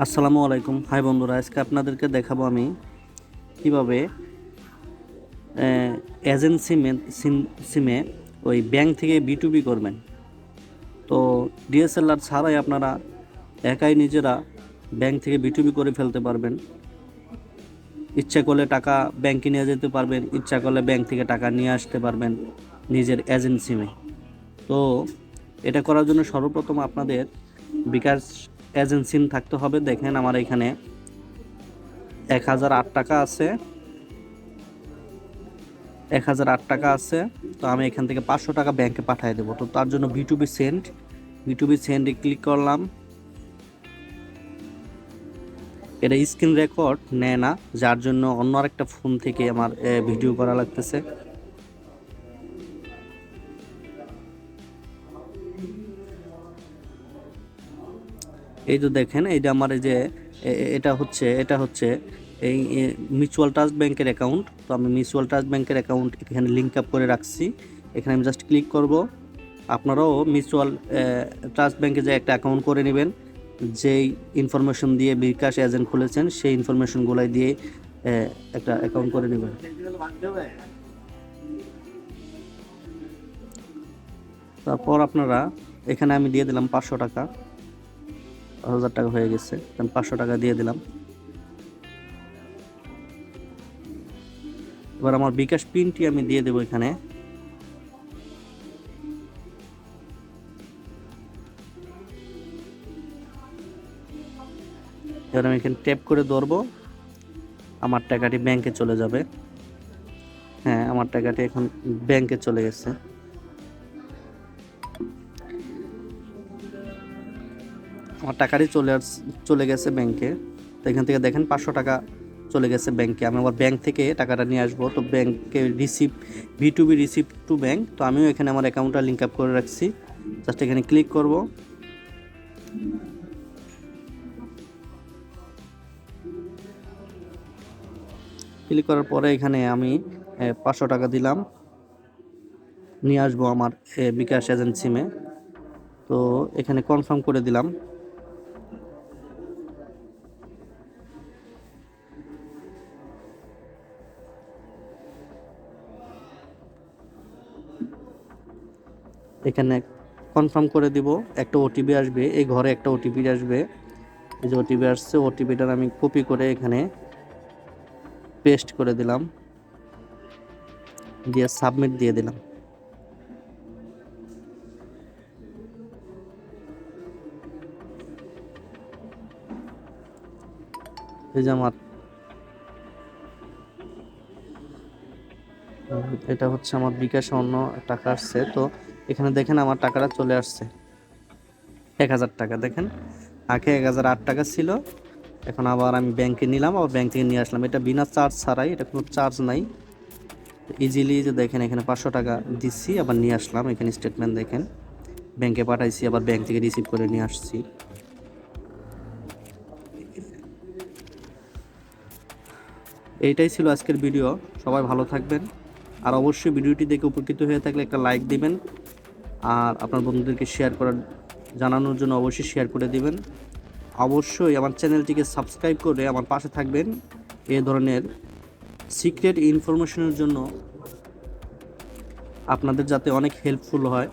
আসসালামু আলাইকুম। হাই বন্ধুরা, আজকে আপনাদেরকে দেখাবো আমি কিভাবে এজেন্সি সিমে ওই ব্যাংক থেকে বিটুবি করবেন। তো ডিএসএলআর ছাড়াই আপনারা একাই নিজেরা ব্যাংক থেকে বিটুবি করে ফেলতে পারবেন। ইচ্ছা করলে টাকা ব্যাংকে নিয়ে যেতে পারবেন, ইচ্ছা করলে ব্যাংক থেকে টাকা নিয়ে আসতে পারবেন নিজের এজেন্ট সিমে। তো এটা করার জন্য সর্বপ্রথম আপনাদের বিকাশ এজেন্ট সিম থাকতে হবে। দেখেন আমার এখানে 1008 টাকা আছে, 1008 টাকা আছে। তো আমি এখান থেকে 500 টাকা ব্যাংকে পাঠিয়ে দেবো। তো তার জন্য বিটুবি সেন্ডে ক্লিক করলাম। এটা স্ক্রিন রেকর্ড নেয় না, যার জন্য অন্য আরেকটা ফোন থেকে আমার ভিডিও করা লাগতেছে। এই তো দেখেন, এই যে আমার এই যে এটা হচ্ছে এই মিউচুয়াল ট্রাস্ট ব্যাংকের অ্যাকাউন্ট। তো আমি মিউচুয়াল ট্রাস্ট ব্যাংকের অ্যাকাউন্ট এখানে লিঙ্ক আপ করে রাখছি। এখানে আমি জাস্ট ক্লিক করব। আপনারাও মিউচুয়াল ট্রাস্ট ব্যাংকে যে একটা অ্যাকাউন্ট করে নেবেন, যেই ইনফরমেশন দিয়ে বিকাশ এজেন্ট খুলেছেন সেই ইনফরমেশনগুলাই দিয়ে একটা অ্যাকাউন্ট করে নেবেন। তারপর আপনারা এখানে আমি দিয়ে দিলাম 500 টাকা, 1000 টাকা হয়ে গেছে। আমি 500 টাকা দিয়ে দিলাম। এবার আমার বিকাশ পিনটি আমি দিয়ে দেবো এখানে। এবার আমি এখানে ট্যাপ করে ধরবো, আমার টাকাটি ব্যাংকে চলে যাবে। হ্যাঁ, আমার টাকাটি এখন ব্যাংকে চলে গেছে। আমার টাকাটি চলে গেছে ব্যাংকে। তো এখান থেকে দেখেন 500 টাকা চলে গেছে ব্যাংকে। আমি আবার ব্যাংক থেকে টাকাটা নিয়ে আসবো। তো ব্যাংকে বিটুবি রিসিভ টু ব্যাংক। তো আমিও এখানে আমার অ্যাকাউন্টটা লিঙ্ক আপ করে রাখছি। জাস্ট এখানে ক্লিক করব। ক্লিক করার পরে এখানে আমি 500 টাকা দিলাম, নিয়ে আসবো আমার বিকাশ এজেন্ট সিমে। তো এখানে কনফার্ম করে দিলাম। এখানে কনফার্ম করে দিব। একটা ওটিপি আসবে, এই ঘরে একটা ওটিপি আসবে। এই যে ওটিপি আসছে, ওটিপিটা আমি কপি করে এখানে পেস্ট করে দিলাম, দিয়ে সাবমিট দিয়ে দিলাম। এই যে আমার এটা হচ্ছে আমার বিকাশে অন্য টাকা আসছে। তো এখানে দেখেন আমার টাকাটা চলে আসছে 1000 টাকা। দেখেন আগে 1008 টাকা ছিল, এখন আবার আমি ব্যাংকে নিলাম, আবার ব্যাংক থেকে নিয়ে আসলাম। এটা বিনা চার্জ ছাড়াই, এটা কোনো চার্জ নাই। ইজিলি যে দেখেন এখানে 500 টাকা দিচ্ছি, আবার নিয়ে আসলাম। এখানে স্টেটমেন্ট দেখেন, ব্যাংকে পাঠাইছি, আবার ব্যাংক থেকে রিসিভ করে নিয়ে আসছি। এইটাই ছিল আজকের ভিডিও। সবাই ভালো থাকবেন, আর অবশ্যই ভিডিওটি দেখে উপকৃত হয়ে থাকলে একটা লাইক দিবেন, আর আপনার বন্ধুদেরকে জানানোর জন্য অবশ্যই শেয়ার করে দিবেন। অবশ্যই আমার চ্যানেলটিকে সাবস্ক্রাইব করে আমার পাশে থাকবেন। এ ধরনের সিক্রেট ইনফরমেশনের জন্য আপনাদের যাতে অনেক হেল্পফুল হয়।